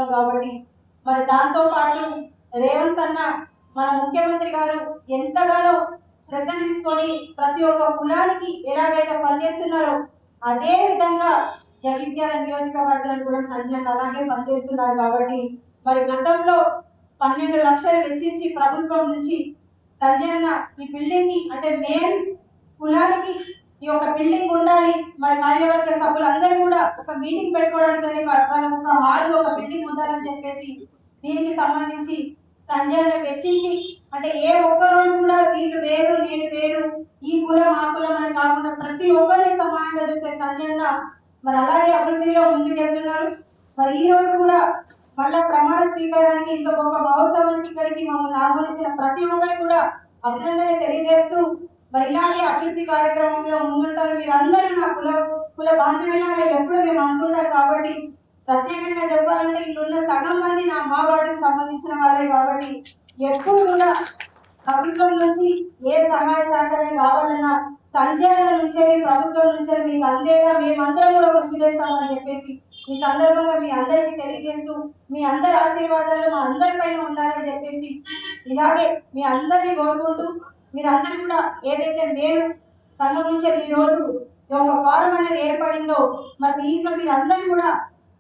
దినోత్సవం కాబట్టి మరి దాంతో పాటు రేవంత్ అన్న మన ముఖ్యమంత్రి గారు ఎంతగానో శ్రద్ధ తీసుకొని ప్రతి ఒక్క కులానికి ఎలాగైతే పనిచేస్తున్నారో అదే విధంగా జగిత్యాల నియోజకవర్గాన్ని కూడా సంజయ్ అలాగే పనిచేస్తున్నారు కాబట్టి మరి గతంలో 12 లక్షలు వెచ్చించి ప్రభుత్వం నుంచి సంజయ్ అన్న ఈ బిల్డింగ్ కి అంటే మెయిన్ కులానికి ఈ ఒక బిల్డింగ్ ఉండాలి, మరి కార్యవర్గ సభ్యులందరూ కూడా ఒక మీటింగ్ పెట్టుకోవడానికి ఒక హాల్ ఒక బిల్డింగ్ ఉండాలని చెప్పేసి దీనికి సంబంధించి సంజయ్ వెచ్చించి అంటే ఏ ఒక్క రోజు కూడా వీళ్ళు వేరు నేను వేరు ఈ కులం ఆ కులం అని కాకుండా ప్రతి ఒక్కరిని సమానంగా చూసే సంజయ్ మరి అలాగే అభివృద్ధిలో ముందుకెళ్తున్నారు. మరి ఈ రోజు కూడా మళ్ళా ప్రమాణ స్వీకారానికి ఇంత గొప్ప మహోత్సవానికి ఇక్కడికి మమ్మల్ని ఆహ్వానించిన ప్రతి ఒక్కరికి కూడా అభినందన తెలియజేస్తూ మరి ఇలాగే అభివృద్ధి కార్యక్రమంలో ముందుంటారు మీరందరూ నా కుల బాంధవ్యులాగా ఎప్పుడు మేము అనుకుంటాం కాబట్టి ప్రత్యేకంగా చెప్పాలంటే ఇల్లున్న సగం మంది మా వార్డుకి సంబంధించిన వాళ్ళే కాబట్టి ఎప్పుడు కూడా ప్రభుత్వం నుంచి ఏ సహాయ సహకారం కావాలన్నా సంజయ్ నుంచి ప్రభుత్వం నుంచి మీకు అందేలా మేమందరం కూడా కృషి చేస్తామని చెప్పేసి ఈ సందర్భంగా మీ అందరికీ తెలియజేస్తూ మీ అందరి ఆశీర్వాదాలు మా అందరిపైన ఉండాలని చెప్పేసి ఇలాగే మీ అందరినీ కోరుకుంటూ మీరందరూ కూడా ఏదైతే మేము సంఘం నుంచి ఈ రోజు ఒక ఫారం అనేది ఏర్పడిందో మరి దీంట్లో మీరందరూ కూడా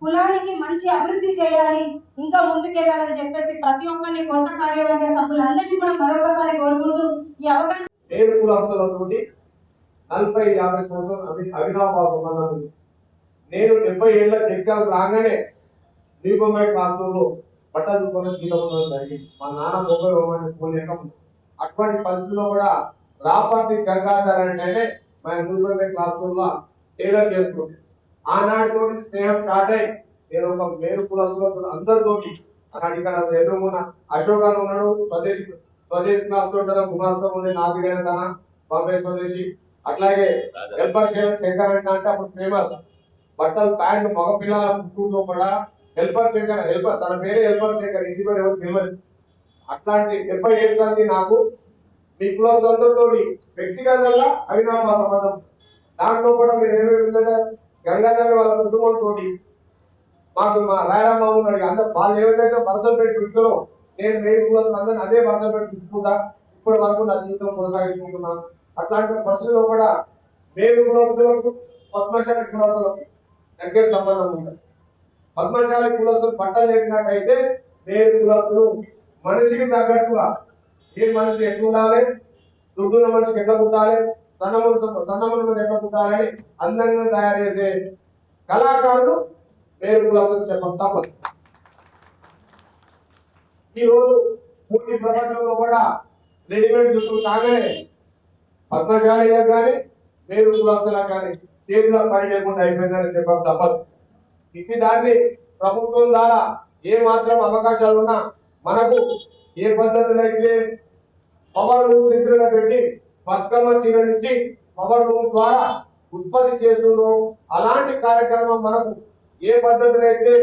కులానికి మంచి అభివృద్ధి చేయాలి, ఇంకా ముందుకెళ్ళాలని చెప్పేసి ప్రతి ఒక్కరిని కొత్త కార్యవర్గ సభ్యులందరినీ కూడా మరొకసారి కోరుకుంటూ ఈ అవకాశం 40-50 సంవత్సరాలు అవినాభావ సంబంధం ఉంది. నేను 70 ఏళ్ళ చెక్కాలు రాగానే నీకొమ్మాయి క్లాసులో బట్టలు తీసుకోవడం జరిగింది. మా నాన్న 30 పోలేక అటువంటి పరిస్థితుల్లో కూడా రాపర్తి గంగాధర్ అంటేనే మా నీకొమ్మాయి క్లాసుల్లో టైలర్ చేసుకుంటాను. ఆనాటితో స్నేహం స్టార్ట్ అయ్యి నేను ఒక మేరు కులస్తులో అందరితోటి అన్నాడు. ఇక్కడ ఎదురుమున్న అశోక్ అని ఉన్నాడు, స్వదేశీ క్లాస్ లో ఉంటాడు, గుమాస్తో ఉండే నాదిగడ తన బాంబే స్వదేశీ. అట్లాగే హెల్పర్ శంకర్ అంటే అప్పుడు ఫేమస్ బట్టలు ప్యాంట్ మగ పిల్లల కుటుంబంలో కూడా హెల్పర్ శంకర్, హెల్పర్ తన పేరే హెల్పర్ శంకర్, ఇంటి పేరు ఎవరు తెలియదు. అట్లాంటి 70 ఏళ్ళ సంది నాకు మీ కులస్తులందరితో వ్యక్తిగతంగా అవినాభ సంబంధం. దాంట్లో కూడా మీరు ఏమేమి ఉందంటే గంగాధర్ వాళ్ళ కుటుంబంతో మాకు మా రాయరామ్మ ఉన్నాడు. అందరు వాళ్ళు ఏవైతే వరసలు పెట్టి పిలుస్తారో నేను మేలు కులస్తులు అందరినీ అదే వరసలు పెట్టి పిలుచుకుంటా ఇప్పటి వరకు నా జీవితం కొనసాగించుకుంటున్నాను. అట్లాంటి పరిస్థితుల్లో కూడా మేలు కులస్తులకు పద్మశాలి కులస్తులకు దగ్గర సంబంధం ఉంటుంది. పద్మశాలి కులస్తులు బట్టలు నేర్చినట్టయితే మేలు కులస్తులు మనిషికి తగ్గట్టుగా ఏ మనిషి ఎట్లా ఉండాలి, దుడ్డున్న మనిషికి ఎట్లా పుట్టాలి, సన్నములు ఎట్లా పుట్టాలని అందంగా తయారు చేసే కళాకారుడు మేలు కులస్తులు చెప్పడం తప్పదు. ఈరోజు పూర్తి ప్రపంచంలో కూడా రెడీమేడ్ దుస్తులు కాగానే పద్మశాలిలకు కానీ మేలు కులస్తులకు కానీ చేతిలో పని లేకుండా అయిపోయిందని చెప్పడం తప్పదు. ఇది దాన్ని ప్రభుత్వం ద్వారా ఏ మాత్రం అవకాశాలు ఉన్నా మనకు ఏ పద్ధతులు అయితే పవర్ లూమ్ శిక్షణ పెట్టి బతుకమ్మ చీర నుంచి పవర్ లూమ్ ద్వారా ఉత్పత్తి చేస్తుందో అలాంటి కార్యక్రమం మనకు ఏ పద్ధతులు అయితే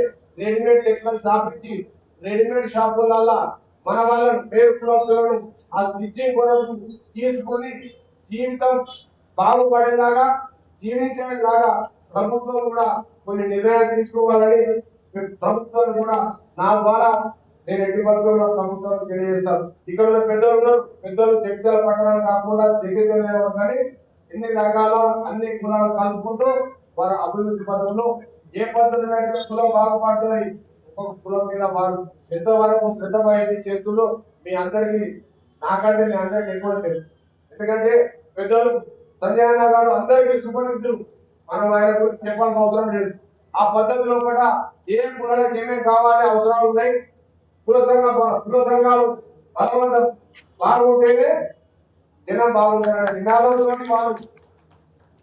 రెడీమేడ్ టెక్స్టైల్ షాప్ ఇచ్చి రెడీమేడ్ షాపులలో మన వాళ్ళని పేరు కులస్తులను ఆ స్టిచ్చింగ్ కొరకు తీసుకొని జీవితం బాగుపడేలాగా జీవించేలాగా ప్రభుత్వం కూడా కొన్ని నిర్ణయాలు తీసుకోవాలని ప్రభుత్వాన్ని కూడా నా ద్వారా నేను ఎట్టి బస్సులో ప్రభుత్వానికి తెలియజేస్తాను. ఇక్కడ ఉన్న పెద్దలు జగిత్యాల పట్టణాలు కాకుండా జగిత్యాల కానీ ఎన్ని రకాల అన్ని కులాలు కలుపుకుంటూ వారి అభివృద్ధి పదంలో ఏ పద్ధతిలో అయితే కులం బాగుపడుతుంది ఒక కులం మీద వారు ఎంతవరకు శ్రద్ధ వహించి చేస్తుందో మీ అందరికీ నాకంటే మీ అందరికీ ఎక్కువ తెలుసు. ఎందుకంటే పెద్దలు సంజయ్ అన్న గారు అందరికీ సుపరిచితులు, మనం ఆయన గురించి చెప్పాల్సిన అవసరం లేదు. ఆ పద్ధతిలో కూడా ఏ కులాలకు ఏమేమి కావాలి అవసరాలు ఉన్నాయి, కుల సంఘాలు బలవంతం బాగుంటేనే జనం బాగుంటారనే నినాదంతో వాళ్ళు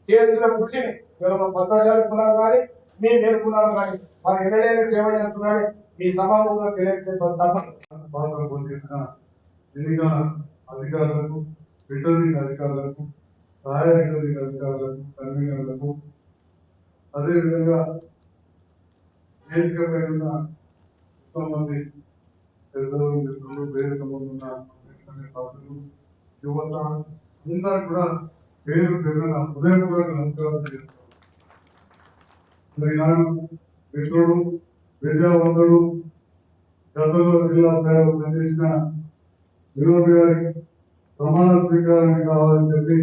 చేస్తున్న కృషిని పద్మశాలి కులం కానీ మీ మేలు కులాలు కానీ వారు ఎన్నడైనా సేవ చేస్తున్నారని మీ సమాజంలో తెలియజేసిన పాత్ర పోషించిన ఎన్నికల అధికారులకు, రిటర్నింగ్ అధికారులకు, సహాయ రిటర్నింగ్ అధికారులకు, కన్వీనర్లకు, అదేవిధంగా వేదికపై ఉన్న ఎంతోమంది పెద్దలు, మిత్రులు, వేదిక ముందున్న సభ్యులు, యువత అందరూ కూడా పేరు పేరున హృదయపూర్వక నమస్కారాలు చేస్తున్నారు. ఈనాడు మిత్రుడు విద్యావంతుడు, గతంలో జిల్లా స్థాయిలో పనిచేసిన వినోద్ గారి ప్రమాణ స్వీకారానికి కావాలని చెప్పి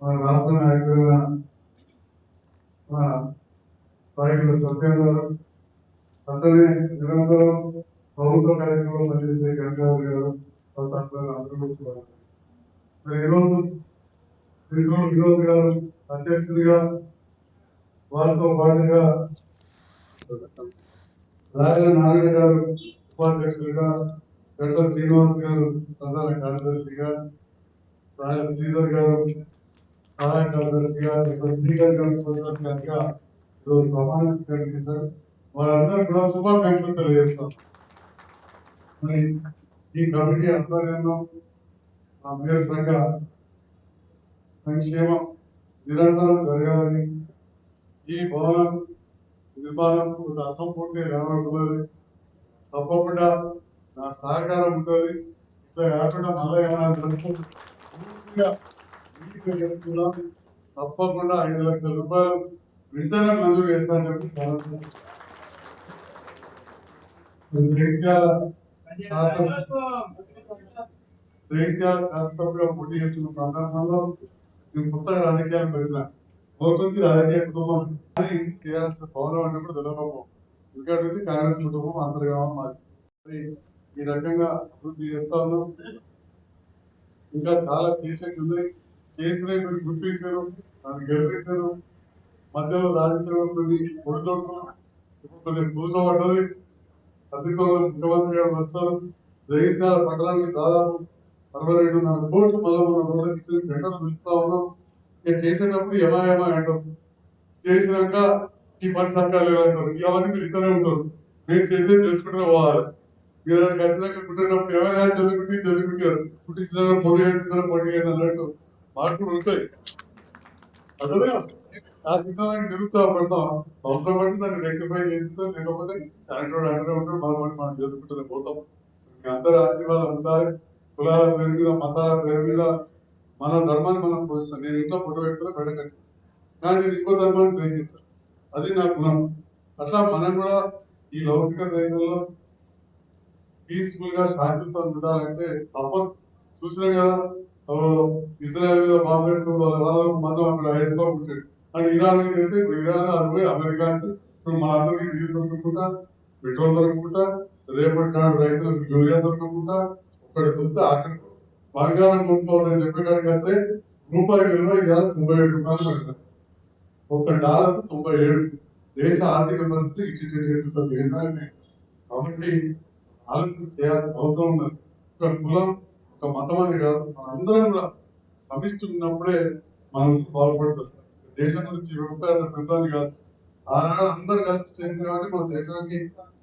మన రాష్ట్ర నాయకులుగా మన నాయకులు సత్యం గారు, అట్లనే నిరంతరం ప్రభుత్వ కార్యక్రమంలో పనిచేసే గంగారావు గారు, ప్రతాప్ గారు అందరూ కూడా. మరి ఈరోజు వినోద్ గారు అధ్యక్షుడిగా, వారితో పాటుగా రాజా నారాయణ గారు ఉపాధ్యక్షుడిగా, గంట శ్రీనివాస్ గారు ప్రధాన కార్యదర్శిగా, రాజా శ్రీధర్ గారు సహాయ కార్యదర్శిగా, గంట శ్రీధర్ గారు కార్యదర్శిగా ఈరోజు ప్రమాణ స్వీకారం చేశారు. వారందరూ కూడా శుభాకాంక్షలు తెలియజేస్తాం. మరి ఈ కమిటీ ఆధ్వర్యంలో ఆ మేయర్ సంఘ సంక్షేమం నిరంతరం జరగాలని, ఈ భవనం నిర్మాణం కొంత అసంపూర్తి కనబడుతున్నది, తప్పకుండా నా సహకారం ఉంటుంది. ఇట్లా కాకుండా మళ్ళీ ఏమైనా పూర్తిగా నీట్గా చెప్తున్నాం. తప్పకుండా 5 లక్షల రూపాయలు వెంటనే మంజూరు చేస్తానని చెప్పి జగిత్యాల శాసనసభ్యుగా పోటీ చేస్తున్న సందర్భంలో నేను కొత్తగా రాజకీయాలకు వచ్చిన నుంచి రాజకీయ కుటుంబం కానీ టీఆర్ఎస్ పౌరం అంటే కూడా తెలియకపో, ఎందుకంటే వచ్చి కాంగ్రెస్ కుటుంబం అంతర్గా మాది. ఈ రకంగా అభివృద్ధి చేస్తా ఉన్నాం. ఇంకా చాలా చేసేది ఉంది. చేసిన మీరు గుర్తించారు, నన్ను గెలిపించారు. మధ్యలో రాజకీయంలో కొద్ది కొడుతున్నాం, కొద్దిగా కూతురు పడ్డది. అధికారులు ముఖ్యమంత్రి గారు వస్తారు. జగిత్యాల పట్టణానికి దాదాపు 62.5 కోట్లు మళ్ళీ మనం రోడ్డుకి ఇచ్చిన టెండర్లు పిలుస్తా ఉన్నాం. ఇక చేసేటప్పుడు ఏమా అంటారు, చేసినాక ఈ పని సక్కా లేదంటారు. ఇవన్నీ మీరు ఇక్కడే ఉంటారు, మీరు చేసేది చేసుకుంటే పోవాలి. మీరు దానికి వచ్చినాక కుట్టినప్పుడు ఏమైనా చదువుకుంటారు, కుట్టించిన పొడి అన్నట్టు మార్పులు ఉంటాయి. అదే ఆ చిన్నదానికి నిరుత్సాహపడతాం. అవసరం పడితే దాన్ని రెక్టిఫై చేస్తాం, లేకపోతే కరెక్ట్ అంటే ఉంటాం. మనం చేసుకుంటూనే పోతాం. మీ అందరి ఆశీర్వాదం ఉండాలి. కులాల పేరు మీద, మతాల పేరు మీద మన ధర్మాన్ని మనం పోస్తాం. నేను ఇంట్లో ఫోటో పెట్టుకుని బయటకు కానీ నేను ఇంకో ధర్మాన్ని ద్వేషించాను, అది నా గుణం. అట్లా మనం కూడా ఈ లౌకిక దేశంలో పీస్ఫుల్ గా శాంతితో ఉండాలంటే తప్పదు. చూసినా కదా ఇజ్రాయల్ మీద బాంబు వాళ్ళ మందం అక్కడ వేసుకోకుంటాడు అని ఇరాన్ మీద వెళ్తే ఇరాన్ అది పోయి అమెరికా ఇప్పుడు మన అందరికీ డీజిల్ దొరకకుండా, పెట్రోల్ దొరకకుండా, రేపటి నాడు రైతులకు యూరియా దొరకకుండా, ఒక్కడి చూస్తే అక్కడ బంగారం కొనుక్కోవాలని చెప్పేకాడికి వచ్చే రూపాయి విలువ ఇవాళ 37 రూపాయలు పడుతుంది. $1 97. దేశ ఆర్థిక పరిస్థితి ఇచ్చేటటువంటి దేశాన్ని. కాబట్టి ఆలోచన చేయాల్సిన అవసరం ఉన్నది. ఒక కులం, ఒక మతం అని కాదు, మనందరం కూడా సమిష్టి ఉన్నప్పుడే మనం బాగుపడుతుంది. దేశం గురించి రూపాయి పెద్దని కాదు, ఆనాడు అందరు కలిసి చేసింది కాబట్టి మన దేశానికి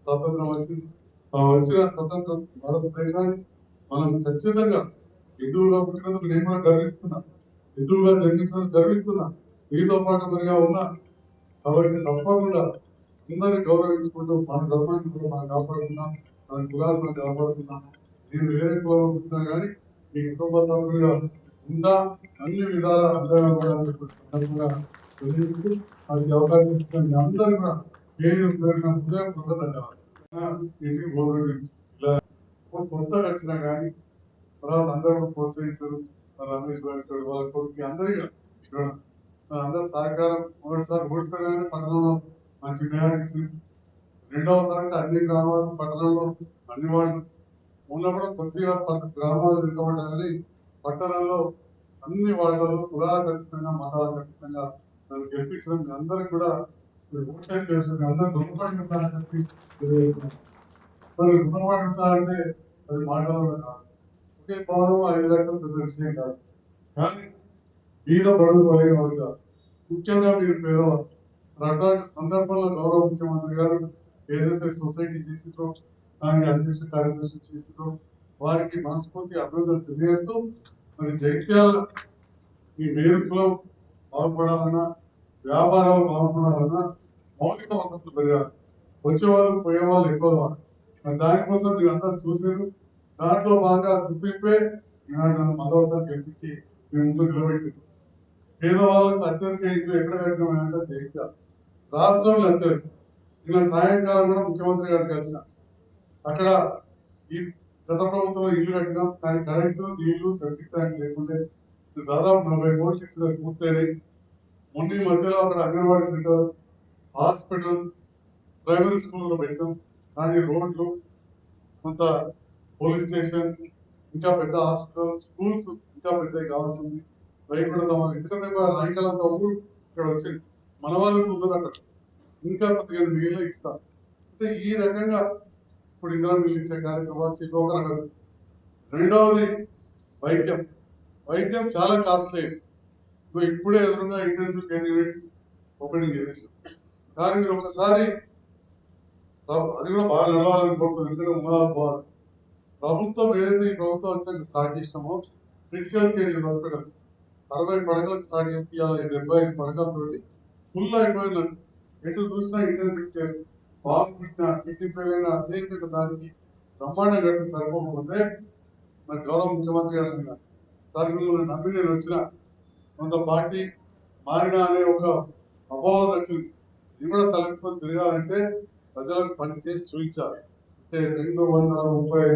స్వతంత్రం వచ్చింది. వచ్చిన స్వతంత్ర భారతదేశాన్ని మనం ఖచ్చితంగా హిందువుగా పుట్టినందుకు నేను కూడా గర్విస్తున్నా, హిందువుగా జన్మించినందుకు గర్విస్తున్నా, మీతో పాటు మరిగా ఉన్నా. కాబట్టి తప్పకుండా అందరినీ గౌరవించుకుంటూ మన ధర్మాన్ని కూడా మనం కాపాడుకుందాం, మన కులాన్ని మనం కాపాడుకుందాం. నేను వేరే కులం పుట్టినా కానీ మీ కుటుంబ సభ్యులుగా ఉందా అన్ని విధాల అర్థంగా కూడా అది అవకాశం ఇచ్చిన అందరూ కూడా పేరు హృదయపూర్వక ధన్యవాదాలు. ఇంటికి పోతుంది ఇలా కొత్తగా వచ్చినా కానీ తర్వాత అందరూ ప్రోత్సహించారు. రమేష్ గారు వాళ్ళ కొడుకు అందరిగా ఇక్కడ అందరు సహకారం. ఒకటిసారి ఓడిపోయినా పట్టణంలో మంచి మేరకు, రెండవసారి అన్ని గ్రామాలు పట్టణంలో అన్ని వాళ్ళు ఉన్నప్పుడు కొద్దిగా 10 గ్రామాలు వెనుకబడ్డాయని పట్టణంలో అన్ని వాళ్ళలో కులాల ఖచ్చితంగా, మతాల ఖచ్చితంగా నన్ను గెలిపించడం మీ అందరికి కూడా ఓట్లేసి చేస్తుంది. అందరూ రుణపడి ఉంటారని చెప్పి రుణపడి ఉంటారంటే అది మాటలు కాదు. ఒకే పౌరం 5 లక్షలు పెద్ద విషయం కాదు. కానీ మీద బడుగు కలిగిన వాళ్ళు ముఖ్యంగా మీరు పేదవారు. అట్లాంటి సందర్భంలో గౌరవ ముఖ్యమంత్రి గారు ఏదైతే సొసైటీ చేసిందో, దానికి అధ్యక్ష కార్యదర్శి చేసిందో వారికి మనస్ఫూర్తి అభివృద్ధి తెలియజేస్తూ, మరి జగిత్యాల ఈ వేరు కులం బాగుపడాలన్నా, వ్యాపారాలు బాగుపడాలన్నా మౌలిక వసతులు పెరగాలి. వచ్చేవాళ్ళు పోయేవాళ్ళు ఎక్కువ. మరి దానికోసం మీరు అందరూ చూసారు. దాంట్లో బాగా గుర్తింపే నన్ను మరోసారి గెలిపించి మేము ముందు నిలబెట్టారు. పేదవాళ్ళకు అత్యధిక ఇల్లు ఎక్కడ కట్టినామంటే జగిత్యాల రాష్ట్రంలో అత్యధిక. నిన్న సాయంకాలం కూడా ముఖ్యమంత్రి గారు కలిసిన అక్కడ ఈ గత ప్రభుత్వంలో ఇల్లు కట్టినాం కానీ కరెంటు నీళ్లు సెప్టిక్ ట్యాంక్ లేకుంటే దాదాపు 40 కోట్లు ఇచ్చిన పూర్తయినాయి. మొన్న ఈ మధ్యలో అక్కడ అంగన్వాడీ సెంటర్, హాస్పిటల్, ప్రైమరీ స్కూల్లో పెట్టాం. కానీ రోడ్లు, కొంత పోలీస్ స్టేషన్, ఇంకా పెద్ద హాస్పిటల్, స్కూల్స్ ఇంకా పెద్దవి కావాల్సింది. బయట కూడా ఎందుకంటే రాయకలంతా ఊరు ఇక్కడ వచ్చింది, మన వాళ్ళకి ఉన్నది అక్కడ ఇంకా 15 మిలియన్లు ఇస్తాం. అంటే ఈ రకంగా ఇప్పుడు ఇందిరా మిల్లు ఇచ్చే కార్యక్రమాలు ఒక రకం. రెండవది వైద్యం. వైద్యం చాలా కాస్ట్లీ. నువ్వు ఇప్పుడే ఎదురుగా ఇంటెన్సివ్ కేర్ యూనిట్ ఓపెనింగ్ చేసి కానీ మీరు ఒకసారి అది కూడా బాగా నడవాలని కోరుతుంది. ఎందుకంటే ఉన్నదాలు పోవాలి. ప్రభుత్వం ఏదైతే ఈ ప్రభుత్వం వచ్చాక స్టార్ట్ చేసినామో క్రిటికల్ కేర్ హాస్పిటల్ 60 పడకలకు స్టార్ట్ చేసి ఇవాళ 75 పడకలతోటి ఫుల్ అయిపోయిన ఎటు చూసినా ఇంటెన్సివ్ కేర్ బాగు పుట్టిన కిడ్నీ ఫెయిల్ అయినా అదే దానికి బ్రహ్మాండం కట్టి సరిపోకపోతే మరి గౌరవ ముఖ్యమంత్రి గారి మీద సరుకులను నమ్మి నేను వచ్చిన కొంత పార్టీ మారిన అనే ఒక అపోహ వచ్చింది. ఇది కూడా తలెత్తుకొని తిరగాలంటే ప్రజలకు పని చేసి చూపించాలి. అంటే 235